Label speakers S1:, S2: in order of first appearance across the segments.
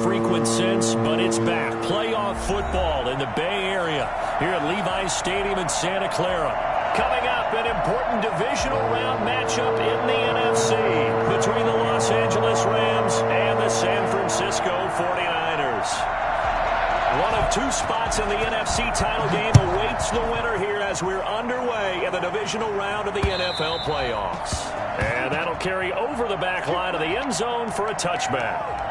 S1: Frequent since, but it's back. Playoff football in the Bay Area here at Levi's Stadium in Santa Clara. Coming up, an important divisional round matchup in the NFC between the Los Angeles Rams and the San Francisco 49ers. One of two spots in the NFC title game awaits the winner here as we're underway in the divisional round of the NFL playoffs. And that'll carry over the back line of the end zone for a touchback.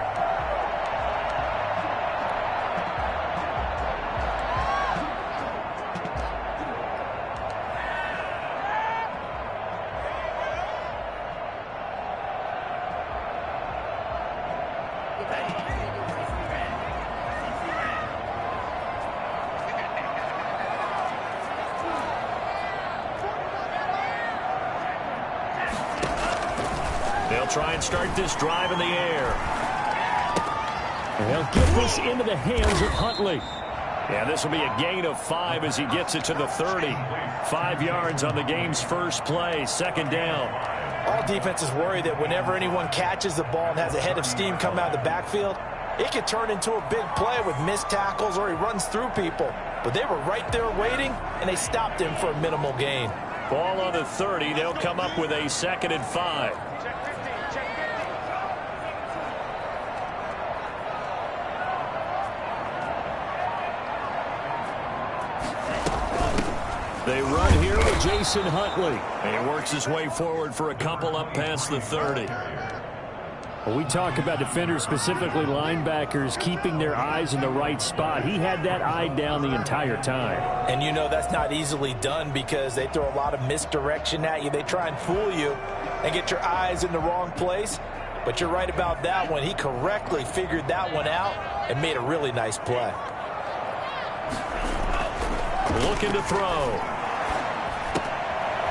S1: They'll try and start this drive in the air. They'll get this into the hands of Huntley. And this will be a gain of 5 as he gets it to the 30. 5 yards on the game's first play, second down.
S2: All defenses worry that whenever anyone catches the ball and has a head of steam come out of the backfield, it could turn into a big play with missed tackles or he runs through people. But they were right there waiting, and they stopped him for a minimal gain.
S1: Ball on the 30. They'll come up with a 2nd and 5. They run here with Jason Huntley. And he works his way forward for a couple up past the 30.
S3: Well, we talk about defenders, specifically linebackers, keeping their eyes in the right spot. He had that eye down the entire time.
S2: And you know that's not easily done because they throw a lot of misdirection at you. They try and fool you and get your eyes in the wrong place. But you're right about that one. He correctly figured that one out and made a really nice play.
S1: Looking to throw.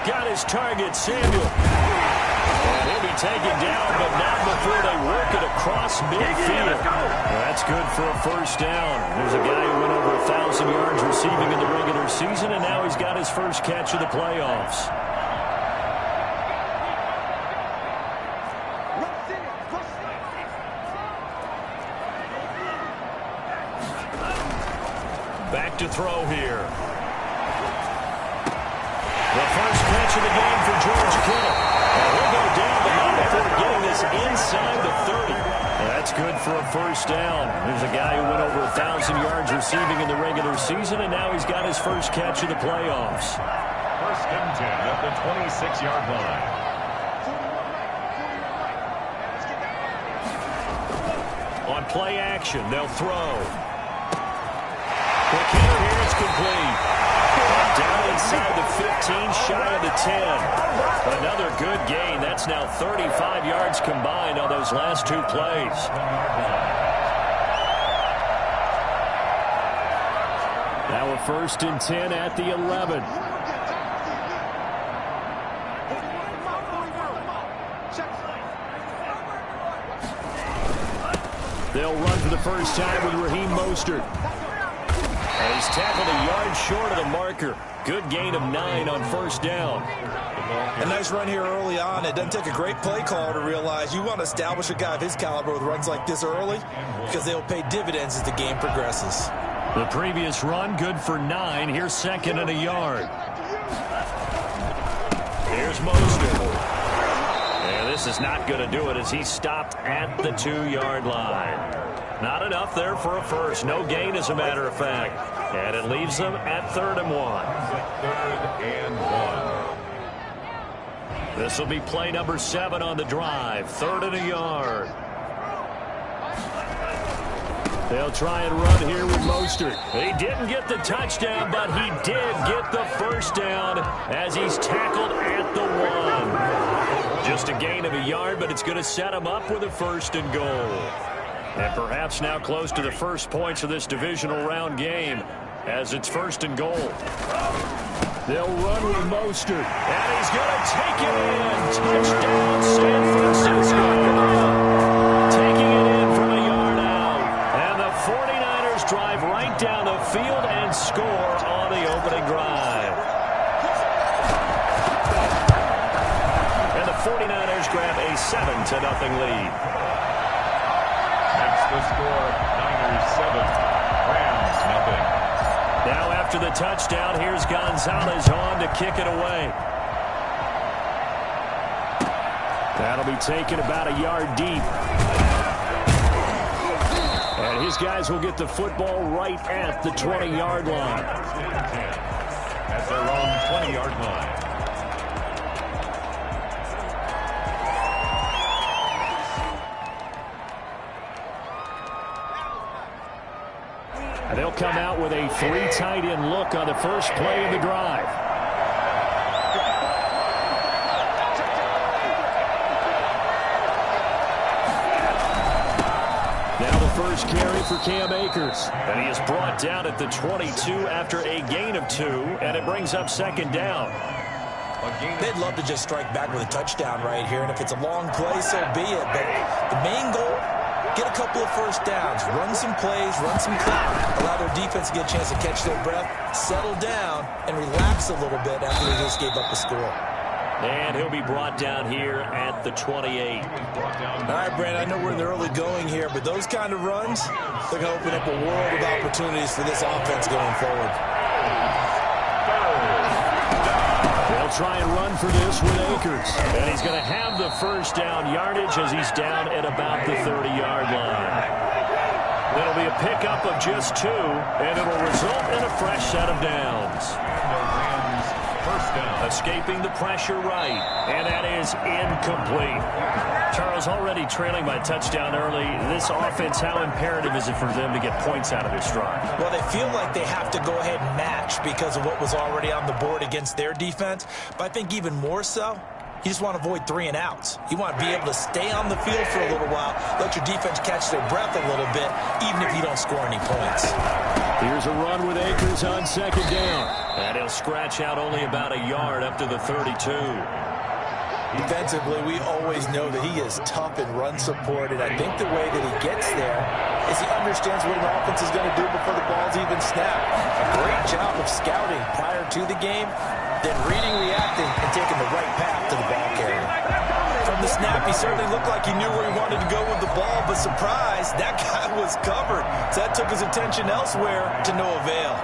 S1: Got his target, Samuel. And he'll be taken down, but not before they work it across midfield. That's good for a first down. There's a guy who went over 1,000 yards receiving in the regular season, and now he's got his first catch of the playoffs. Back to throw here. The first catch of the game for George Kittle. And he'll go down, but not before getting this inside the 30. That's good for a first down. There's a guy who went over 1,000 yards receiving in the regular season, and now he's got his first catch of the playoffs.
S4: First and 10 at the 26-yard line.
S1: On play action, they'll throw. The kicker here is complete. Down inside the 15, shy of the 10. Another good gain. That's now 35 yards combined on those last 2 plays.
S3: Now a first and 10 at the 11. They'll run for the first time with Raheem Mostert.
S1: And he's tackled a yard short of the marker. Good gain of 9 on first down.
S2: A nice run here early on. It doesn't take a great play caller to realize you want to establish a guy of his caliber with runs like this early because they'll pay dividends as the game progresses.
S1: The previous run, good for 9. Here's 2nd and a yard. Here's Mostert. And this is not going to do it as he stopped at the 2-yard line. Not enough there for a first. No gain, as a matter of fact. And it leaves them at 3rd and 1.
S4: 3rd and 1.
S1: This will be play number 7 on the drive. 3rd and a yard.
S3: They'll try and run here with Mostert.
S1: He didn't get the touchdown, but he did get the first down as he's tackled at the 1. Just a gain of a yard, but it's going to set him up with a 1st and goal. And perhaps now close to the first points of this divisional round game as it's 1st and goal.
S3: They'll run with Mostert.
S1: And he's going to take it in. Touchdown, San Francisco. Taking it in from a yard out. And the 49ers drive right down the field and score on the opening drive. And the 49ers grab a 7-0 lead.
S4: The score, Niners 7, Rams nothing.
S1: Now after the touchdown, here's Gonzalez on to kick it away. That'll be taken about a yard deep. And his guys will get the football right at the 20-yard line.
S4: At their own 20-yard line.
S1: And they'll come out with a 3 tight end look on the first play of the drive. Now the first carry for Cam Akers. And he is brought down at the 22 after a gain of 2, and it brings up second down.
S2: They'd love to just strike back with a touchdown right here, and if it's a long play, so be it. But the main goal, get a couple of first downs, run some plays, run some clock, allow their defense to get a chance to catch their breath, settle down, and relax a little bit after they just gave up a score.
S1: And he'll be brought down here at the 28.
S2: All right, Brandon, I know we're in the early going here, but those kind of runs, they're going to open up a world of opportunities for this offense going forward.
S1: They'll try and run for this with Akers. And he's going to have the first down yardage as he's down at about the 30-yard line. It'll be a pickup of just 2, and it'll result in a fresh set of downs.
S4: First down.
S1: Escaping the pressure right, and that is incomplete. Charles, already trailing by touchdown early. This offense, how imperative is it for them to get points out of this drive?
S2: Well, they feel like they have to go ahead and match because of what was already on the board against their defense. But I think even more so, you just want to avoid 3 and outs. You want to be able to stay on the field for a little while, let your defense catch their breath a little bit, even if you don't score any points.
S1: Here's a run with Akers on second down. And he'll scratch out only about a yard up to the 32.
S2: Defensively, we always know that he is tough and run support, and I think the way that he gets there is he understands what an offense is going to do before the ball's even snapped. A great job of scouting prior to the game, then reading, reacting, and taking the right path to the ball carrier. From the snap, he certainly looked like he knew where he wanted to go with the ball, but surprise, that guy was covered. So that took his attention elsewhere to no avail.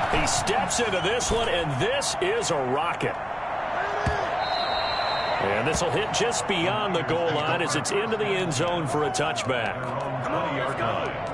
S1: He steps into this one, and this is a rocket. And this will hit just beyond the goal line as it's into the end zone for a touchback.
S4: 20-yard line.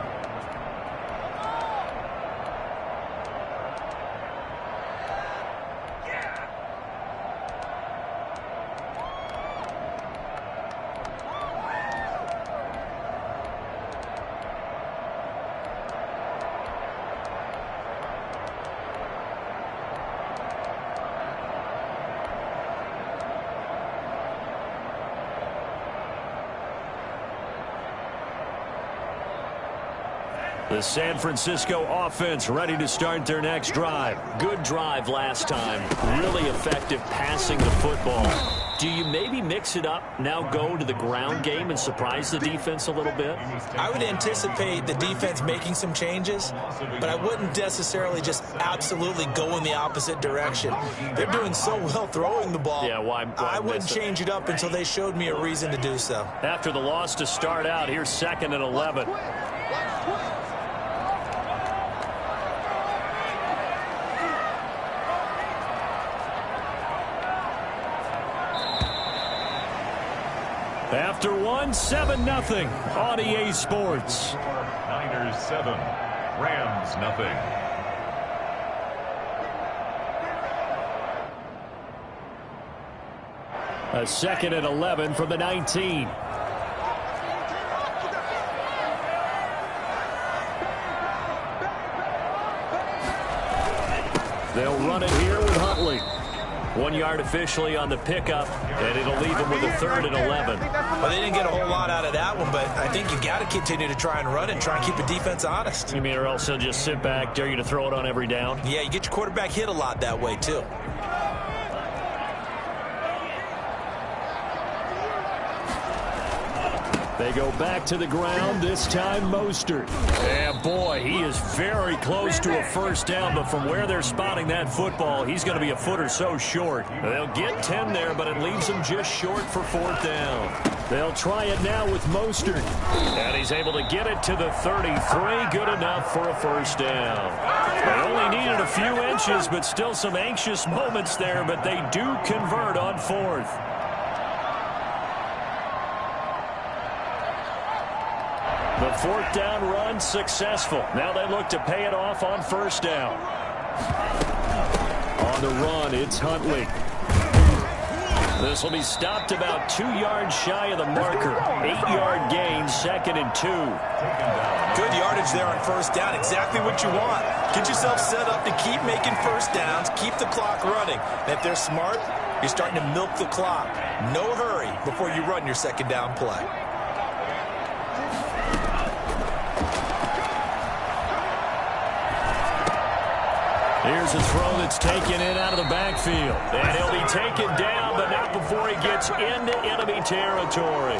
S1: The San Francisco offense ready to start their next drive. Good drive last time. Really effective passing the football. Do you maybe mix it up, now go to the ground game and surprise the defense a little bit?
S2: I would anticipate the defense making some changes, but I wouldn't necessarily just absolutely go in the opposite direction. They're doing so well throwing the ball.
S1: Yeah, why
S2: I wouldn't change it up until they showed me a reason to do so.
S1: After the loss to start out, here's 2nd and 11. After 1, 7-0 on EA Sports.
S4: Niners 7, Rams nothing.
S1: A 2nd and 11 from the 19. They'll run it here with Huntley. 1 yard officially on the pickup, and it'll leave them with a 3rd and 11.
S2: Well, they didn't get a whole lot out of that one, but I think you got to continue to try and run it and try and keep the defense honest.
S1: You mean, or else they'll just sit back, dare you to throw it on every down?
S2: Yeah, you get your quarterback hit a lot that way, too.
S1: They go back to the ground, this time Mostert. And boy, he is very close to a first down, but from where they're spotting that football, he's going to be a foot or so short. They'll get 10 there, but it leaves them just short for 4th down.
S3: They'll try it now with Mostert.
S1: And he's able to get it to the 33. Good enough for a first down. They only needed a few inches, but still some anxious moments there, but they do convert on fourth. The fourth down run successful. Now they look to pay it off on first down.
S3: On the run, it's Huntley.
S1: This will be stopped about 2 yards shy of the marker. 8-yard gain, 2nd and 2.
S2: Good yardage there on first down. Exactly what you want. Get yourself set up to keep making first downs, keep the clock running. And if they're smart, you're starting to milk the clock. No hurry before you run your second down play.
S1: Here's a throw that's taken in out of the backfield. And he'll be taken down, but not before he gets into enemy territory.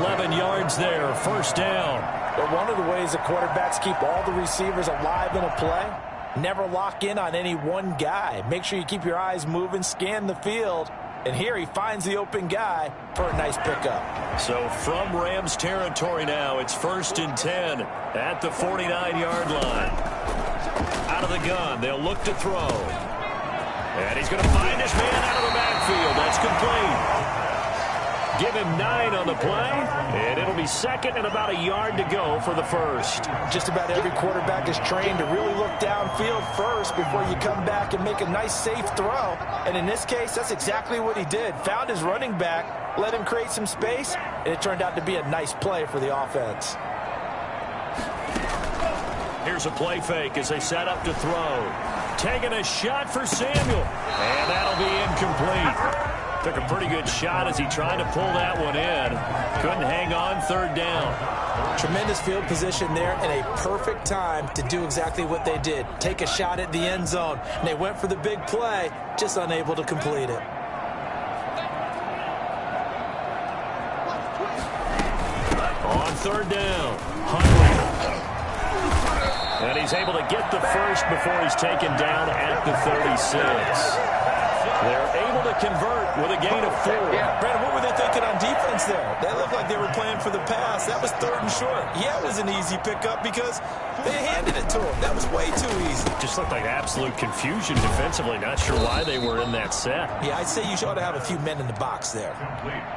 S1: 11 yards there, first down.
S2: But one of the ways the quarterbacks keep all the receivers alive in a play, never lock in on any one guy. Make sure you keep your eyes moving, scan the field. And here he finds the open guy for a nice pickup.
S1: So from Rams territory now, it's 1st and 10 at the 49-yard line. Out of the gun, they'll look to throw. And he's going to find his man out of the backfield. That's complete. Give him 9 on the play, and it'll be 2nd and about a yard to go for the first.
S2: Just about every quarterback is trained to really look downfield first before you come back and make a nice, safe throw. And in this case, that's exactly what he did. Found his running back, let him create some space, and it turned out to be a nice play for the offense.
S1: Here's a play fake as they set up to throw. Taking a shot for Samuel. And that'll be incomplete. Took a pretty good shot as he tried to pull that one in. Couldn't hang on, third down.
S2: Tremendous field position there and a perfect time to do exactly what they did. Take a shot at the end zone. And they went for the big play, just unable to complete it.
S1: On third down, Huntley. And he's able to get the first before he's taken down at the 36. They're able to convert with a gain of 4.
S2: Brandon, what were they thinking on defense there? They looked like they were playing for the pass. That was 3rd and short. Yeah, it was an easy pickup because they handed it to him. That was way too easy.
S1: Just looked like absolute confusion defensively. Not sure why they were in that set.
S2: Yeah, I'd say you ought to have a few men in the box there.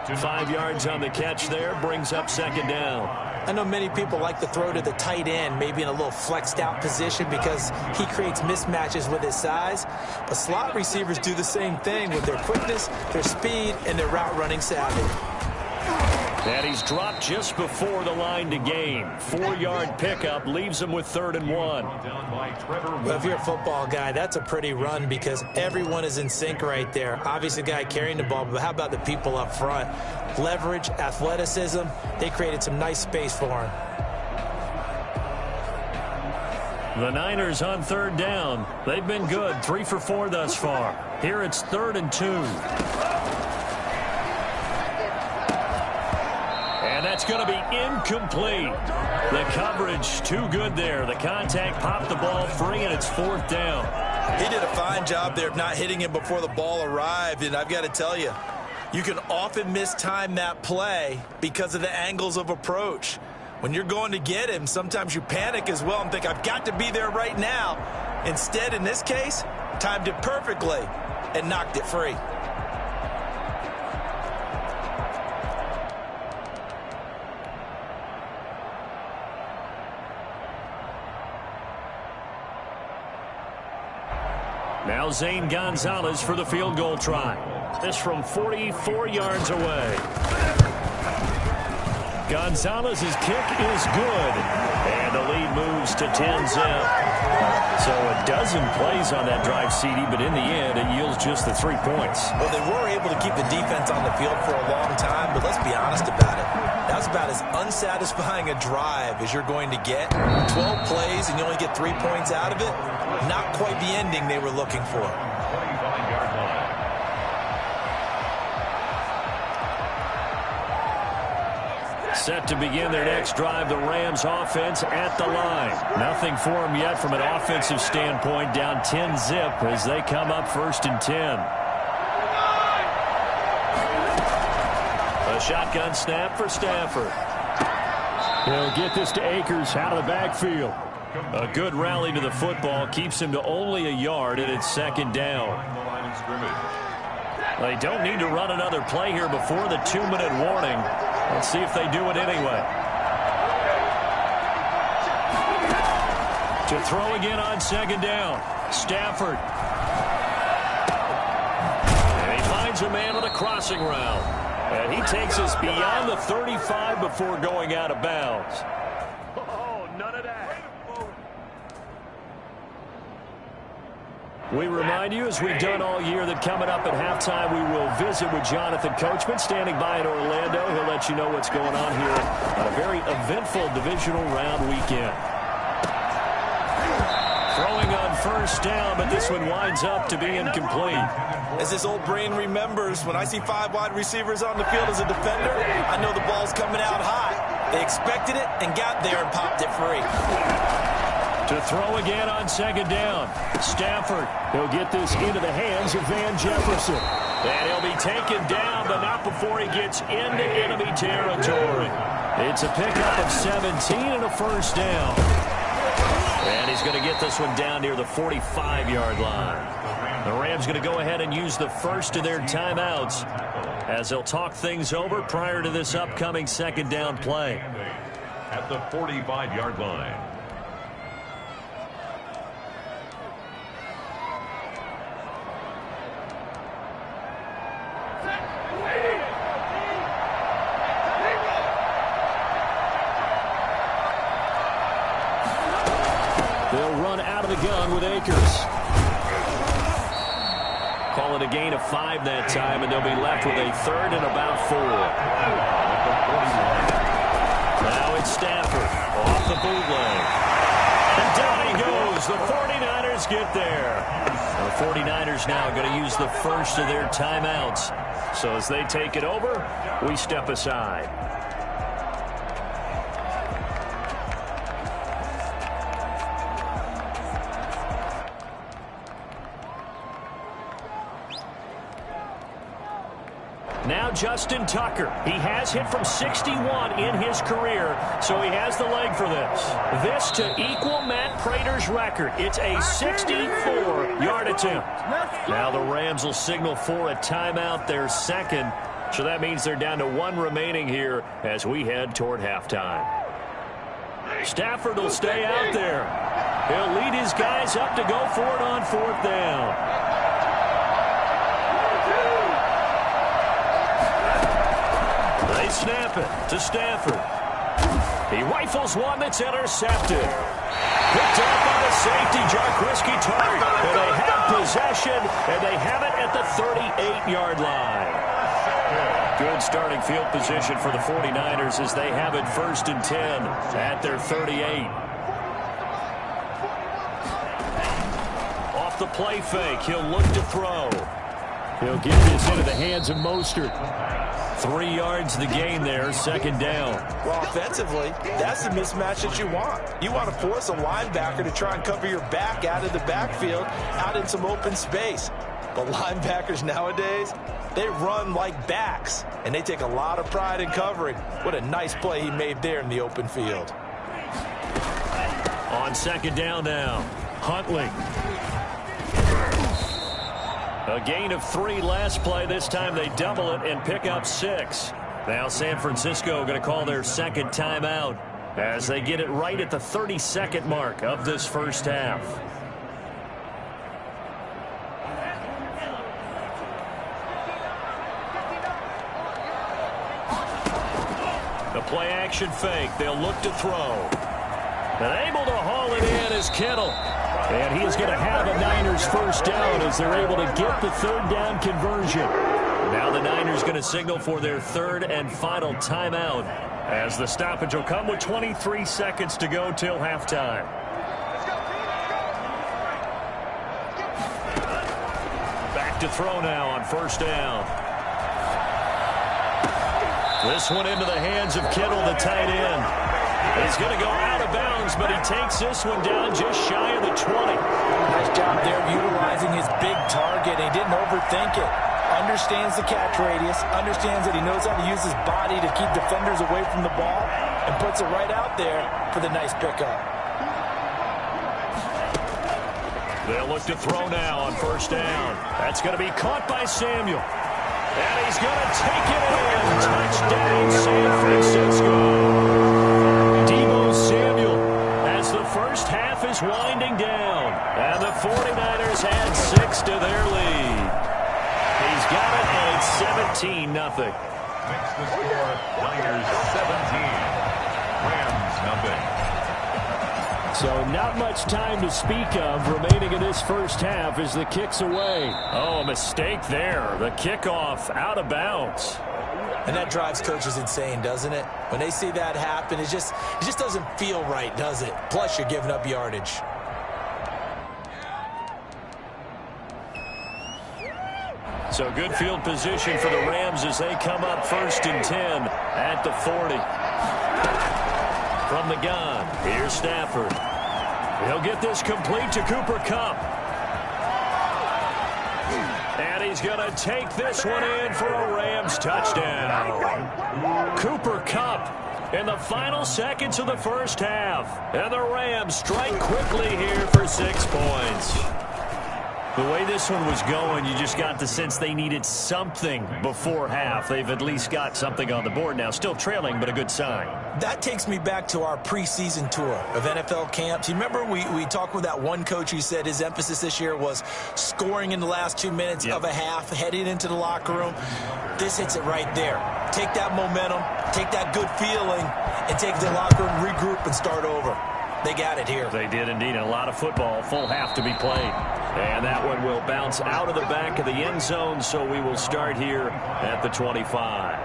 S1: 5 yards on the catch there, brings up 2nd down.
S2: I know many people like to throw to the tight end, maybe in a little flexed out position because he creates mismatches with his size. But slot receivers do the same thing with their quickness, their speed, and their route running savvy.
S1: And he's dropped just before the line to gain. 4-yard pickup leaves him with 3rd and 1.
S2: Well, if you're a football guy, that's a pretty run because everyone is in sync right there. Obviously, the guy carrying the ball, but how about the people up front? Leverage, athleticism, they created some nice space for him.
S1: The Niners on 3rd down. They've been good, 3 for 4 thus far. Here it's 3rd and 2. And that's going to be incomplete. The coverage too good there. The contact popped the ball free, and it's 4th down.
S2: He did a fine job there of not hitting him before the ball arrived, and I've got to tell you, you can often mistime that play because of the angles of approach. When you're going to get him, sometimes you panic as well and think, I've got to be there right now. Instead, in this case, timed it perfectly and knocked it free.
S1: Now Zane Gonzalez for the field goal try. This from 44 yards away. Gonzalez's kick is good. And the lead moves to 10-zip. So a dozen plays on that drive, CD, but in the end, it yields just the 3 points.
S2: Well, they were able to keep the defense on the field for a long time, but let's be honest about it. That was about as unsatisfying a drive as you're going to get. 12 plays and you only get 3 points out of it. Not quite the ending they were looking for.
S1: Set to begin their next drive, the Rams offense at the line. Nothing for them yet from an offensive standpoint, down 10-zip as they come up 1st and 10. A shotgun snap for Stafford.
S3: He'll get this to Akers out of the backfield.
S1: A good rally to the football keeps him to only a yard, and it's second down. They don't need to run another play here before the 2-minute warning. Let's see if they do it anyway. To throw again on second down. Stafford. And he finds a man on the crossing route. And he takes us beyond the 35 before going out of bounds.
S3: Oh, none of that.
S1: We remind you, as we've done all year, that coming up at halftime, we will visit with Jonathan Coachman, standing by in Orlando. He'll let you know what's going on here on a very eventful divisional round weekend. Throwing on first down, but this one winds up to be incomplete.
S2: As this old brain remembers, when I see 5 wide receivers on the field as a defender, I know the ball's coming out high. They expected it and got there and popped it free.
S1: To throw again on second down. Stafford. He'll get this into the hands of Van Jefferson. And he'll be taken down, but not before he gets into enemy territory. It's a pickup of 17 and a first down. And he's going to get this one down near the 45-yard line. The Rams going to go ahead and use the first of their timeouts as they'll talk things over prior to this upcoming second down play.
S4: At the 45-yard line.
S1: They'll run out of the gun with Akers. Call it a gain of 5 that time, and they'll be left with a third and about 4. Now it's Stafford off the bootleg. And down he goes. The 49ers get there. The 49ers now going to use the first of their timeouts. So as they take it over, we step aside. Now Justin Tucker. He has hit from 61 in his career, so he has the leg for this. This to equal Matt Prater's record. It's a 64-yard attempt. Now the Rams will signal for a timeout, their second. So that means they're down to 1 remaining here as we head toward halftime. Stafford will stay out there. He'll lead his guys up to go for it on 4th down. They snap it to Stafford. He rifles one that's intercepted. Picked up by the safety, Jaquiski Tartt. And they have possession, and they have it at the 38-yard line. Good starting field position for the 49ers as they have it 1st and 10 at their 38. Off the play fake, he'll look to throw. He'll get this into the hands of Mostert. 3 yards the gain there, 2nd down.
S2: Well, offensively, that's the mismatch that you want. You want to force a linebacker to try and cover your back out of the backfield, out in some open space. But linebackers nowadays, they run like backs, and they take a lot of pride in covering. What a nice play he made there in the open field.
S1: On 2nd down now, Huntley. A gain of 3 last play. This time they double it and pick up 6. Now San Francisco going to call their 2nd timeout as they get it right at the 32nd mark of this first half. The play action fake. They'll look to throw. And able to haul it in is Kittle. And he is going to have a Niners first down as they're able to get the 3rd down conversion. Now the Niners going to signal for their 3rd and final timeout as the stoppage will come with 23 seconds to go till halftime. Back to throw now on 1st down. This one into the hands of Kittle, the tight end. He's going to go out of bounds, but he takes this one down just shy of the 20.
S2: Nice job there utilizing his big target. He didn't overthink it. understands the catch radius, understands that he knows how to use his body to keep defenders away from the ball, and puts it right out there for the nice pickup.
S1: They'll look to throw now on first down. That's going to be caught by Samuel. And he's going to take it in. Touchdown, San Francisco. Deebo Samuel as the first half is winding down. And the 49ers add 6 to their lead. He's got it, and it's 17-0.
S4: Makes the score Niners 17. Rams nothing.
S3: So not much time to speak of remaining in this first half as the kick's away.
S1: Oh, a mistake there. The kickoff out of bounds.
S2: And that drives coaches insane, doesn't it? When they see that happen, it just doesn't feel right, does it? Plus, you're giving up yardage.
S1: So good field position for the Rams as they come up 1st and 10 at the 40. From the gun, here's Stafford. He'll get this complete to Cooper Kupp. And he's going to take this one in for a Rams touchdown. Cooper Kupp in the final seconds of the first half. And the Rams strike quickly here for 6 points. The way this one was going, you just got the sense they needed something before half. They've at least got something on the board now. Still trailing, but a good sign.
S2: That takes me back to our preseason tour of NFL camps. You remember we talked with that one coach who said his emphasis this year was scoring in the last 2 minutes of a half, heading into the locker room. This hits it right there. Take that momentum, take that good feeling, and take the locker room, regroup, and start over. They got it here.
S1: They did indeed. And a lot of football, full half to be played. And that one will bounce out of the back of the end zone, so we will start here at the 25.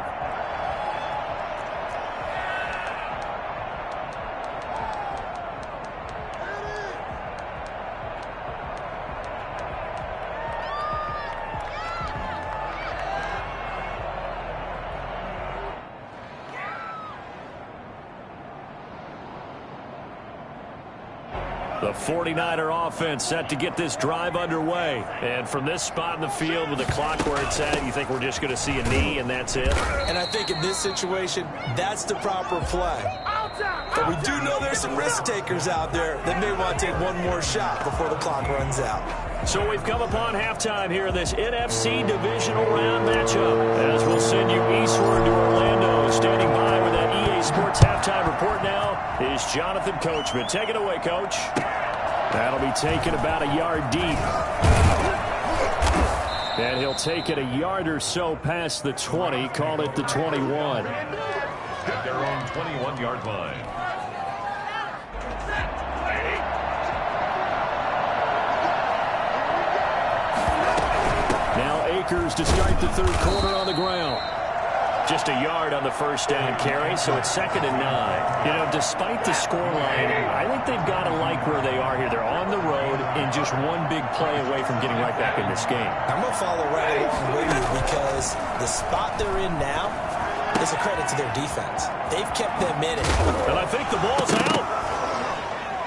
S1: The 49er offense set to get this drive underway. And from this spot in the field with the clock where it's at, you think we're just going to see a knee and that's it?
S2: And I think in this situation, that's the proper play. But we do know there's some risk takers out there that may want to take one more shot before the clock runs out.
S1: So we've come upon halftime here in this NFC divisional round matchup. As we'll send you eastward to Orlando. Standing by with that EA Sports halftime report now is Jonathan Coachman. Take it away, Coach.
S3: That'll be taken about a yard deep. And he'll take it a yard or so past the 20, call it the 21.
S4: At their own 21-yard line.
S3: Now Akers to start the third quarter on the ground.
S1: Just a yard on the first down carry, so it's 2nd and 9. You know, despite the scoreline, I think they've got to like where they are here. They're on the road and just one big play away from getting right back in this game.
S2: I'm going to follow right along with you because the spot they're in now is a credit to their defense. They've kept them in it.
S1: And I think the ball's out.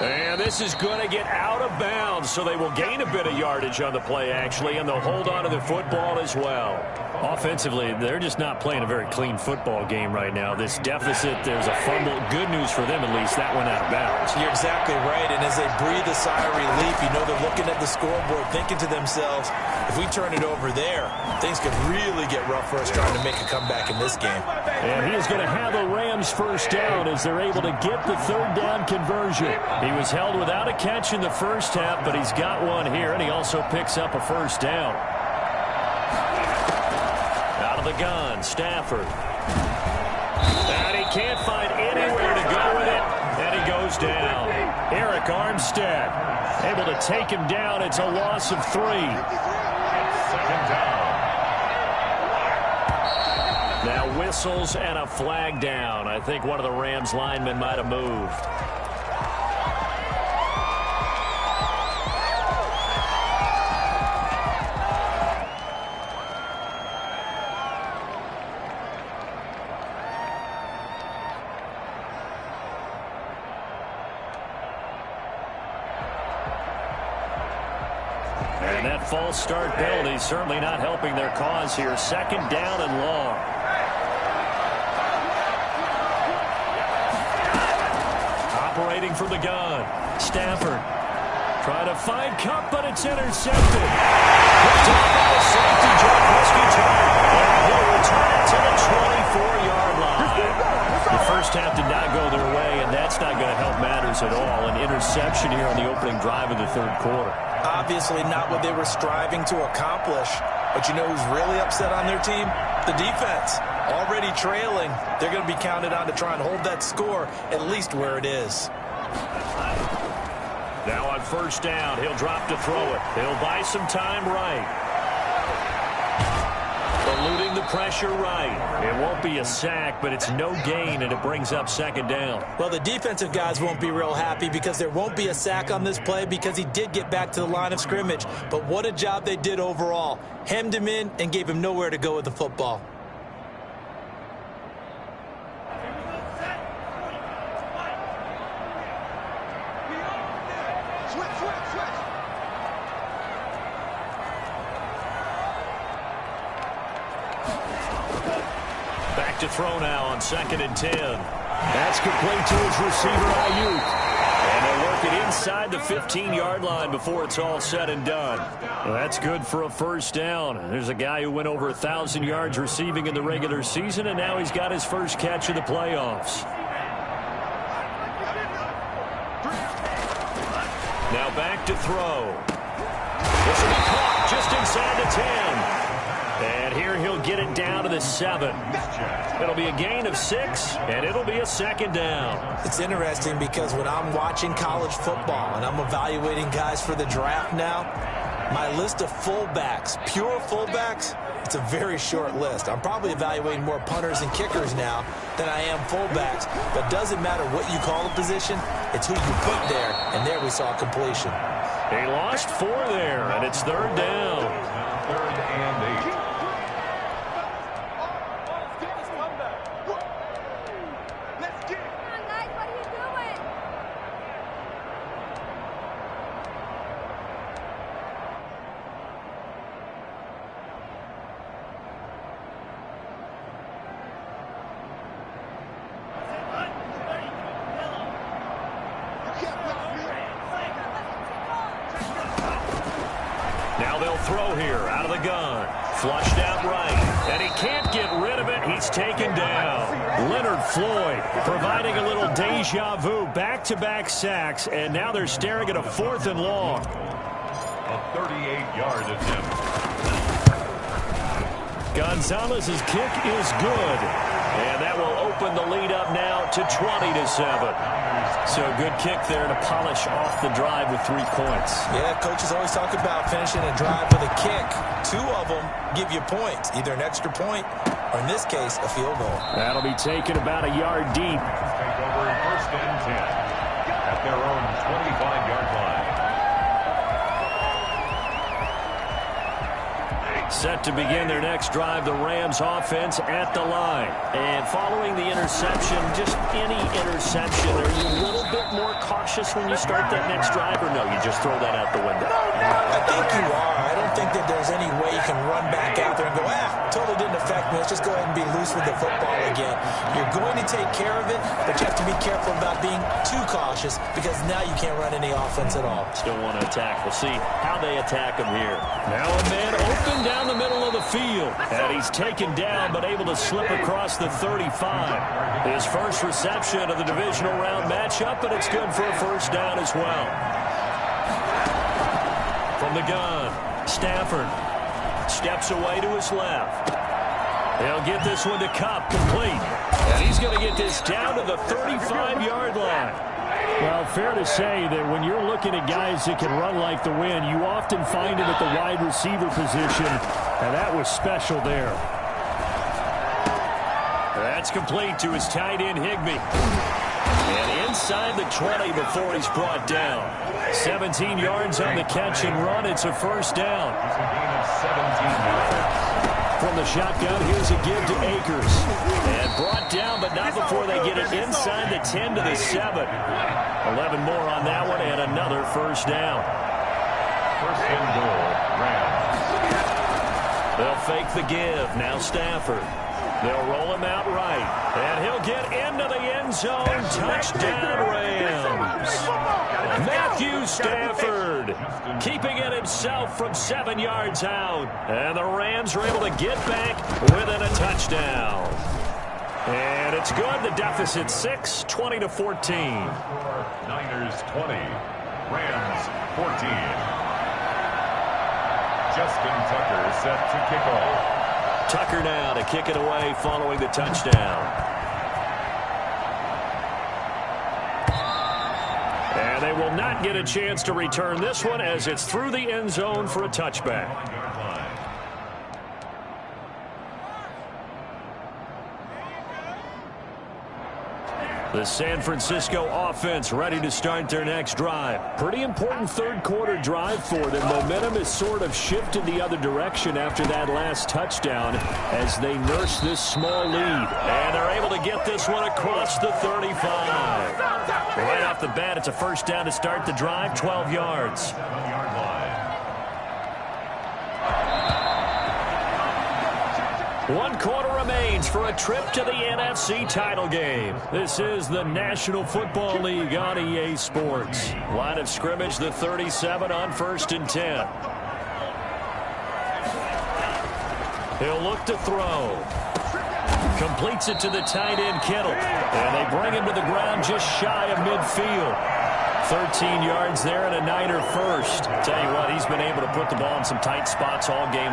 S1: And this is going to get out of bounds, so they will gain a bit of yardage on the play, actually, and they'll hold on to the football as well. Offensively, they're just not playing a very clean football game right now. This deficit, there's a fumble. Good news for them, at least. That went out of bounds.
S2: You're exactly right, and as they breathe a sigh of relief, you know they're looking at the scoreboard, thinking to themselves, if we turn it over there, things could really get rough for us trying to make a comeback in this game.
S3: And he is going to have the Rams first down as they're able to get the third down conversion.
S1: He was held without a catch in the first half, but he's got one here, and he also picks up a first down. Out of the gun, Stafford. And he can't find anywhere to go with it, and he goes down. Eric Armstead able to take him down. It's a loss of 3.
S4: 2nd down.
S1: Now whistles and a flag down. I think one of the Rams linemen might have moved. And that false start penalty certainly not helping their cause here. Second down and long. Operating from the gun. Stafford trying to find Kupp, but it's intercepted. Picked up by the safety, Joe Prescott. And he'll return it to the 24-yard line. The first half did not go their way, and that's not going to help matters at all. An interception here on the opening drive of the third quarter.
S2: Obviously not what they were striving to accomplish. But you know who's really upset on their team? The defense. Already trailing. They're going to be counted on to try and hold that score at least where it is.
S1: Now on first down, he'll drop to throw it. He'll buy some time right. Eluding the pressure right. It won't be a sack, but it's no gain, and it brings up second down.
S2: Well, the defensive guys won't be real happy because there won't be a sack on this play because he did get back to the line of scrimmage. But what a job they did overall. Hemmed him in and gave him nowhere to go with the football.
S1: Back to throw now on 2nd and 10. That's complete to his receiver, Ayuk. And they'll work it inside the 15-yard line before it's all said and done. Well, that's good for a first down. There's a guy who went over 1,000 yards receiving in the regular season, and now he's got his first catch of the playoffs. Now back to throw. This will be caught just inside the 10. And here he'll get it down to the 7. It'll be a gain of 6, and it'll be a second down.
S2: It's interesting because when I'm watching college football and I'm evaluating guys for the draft now, my list of fullbacks, pure fullbacks, it's a very short list. I'm probably evaluating more punters and kickers now than I am fullbacks. But it doesn't matter what you call a position, it's who you put there. And there we saw completion.
S1: He lost 4 there, and it's third down.
S4: 3rd and 8.
S1: Now they'll throw here out of the gun. Flushed out right. And he can't get rid of it. He's taken down. Leonard Floyd providing a little deja vu. Back-to-back sacks. And now they're staring at a 4th and long.
S4: A 38-yard attempt.
S1: Gonzalez's kick is good. And that will open the lead up now to 20-7. So good kick there to polish off the drive with 3 points.
S2: Yeah, coaches always talk about finishing a drive with a kick. 2 of them give you points, either an extra point or, in this case, a field goal.
S1: That'll be taken about a yard deep.
S4: Take over in 1st and 10 at their own 25-yard line.
S1: Set to begin their next drive, the Rams offense at the line. And following the interception, just any interception, are you a little bit more cautious when you start that next drive, or no, you just throw that out the window?
S2: I think you are. I don't think that there's any way you can run back out there and go, totally didn't affect me. Let's just go ahead and be loose with the football again. You're going to take care of it, but you have to be careful about being too cautious because now you can't run any offense at all.
S1: Still want to attack. We'll see how they attack him here. Now a man open down the middle of the field. And he's taken down but able to slip across the 35. His first reception of the divisional round matchup, but it's good for a first down as well. From the gun, Stafford steps away to his left. He'll get this one to Kupp, complete. And he's going to get this down to the 35-yard line.
S3: Well, fair to say that when you're looking at guys that can run like the wind, you often find him at the wide receiver position, and that was special there.
S1: That's complete to his tight end, Higbee. And inside the 20 before he's brought down. 17 yards on the catch and run. It's a first down.
S4: It's a gain of 17 yards.
S1: From the shotgun, here's a give to Akers. And brought down, but not before they get it inside the 10 to the 7. 11 more on that one, and another first down.
S4: First and goal, Rams.
S1: They'll fake the give. Now Stafford. They'll roll him out right. And he'll get into the end zone. Touchdown, Rams. Matthew Stafford keeping it himself from 7 yards out. And the Rams are able to get back within a touchdown. And it's good. The deficit 6, 20-14.
S4: Niners 20, Rams 14. Justin Tucker set to kick off.
S1: Tucker now to kick it away following the touchdown. And they will not get a chance to return this one as it's through the end zone for a touchback. The San Francisco offense ready to start their next drive. Pretty important third quarter drive for them. Momentum has sort of shifted the other direction after that last touchdown as they nurse this small lead. And they're able to get this one across the 35. Right off the bat, it's a first down to start the drive, 12 yards.
S4: 1-yard line.
S1: 1 quarter remains for a trip to the NFC title game. This is the National Football League on EA Sports. Line of scrimmage, the 37 on 1st and 10. He'll look to throw. Completes it to the tight end, Kittle. And they bring him to the ground just shy of midfield. 13 yards there and a Niner first. Tell you what, he's been able to put the ball in some tight spots all game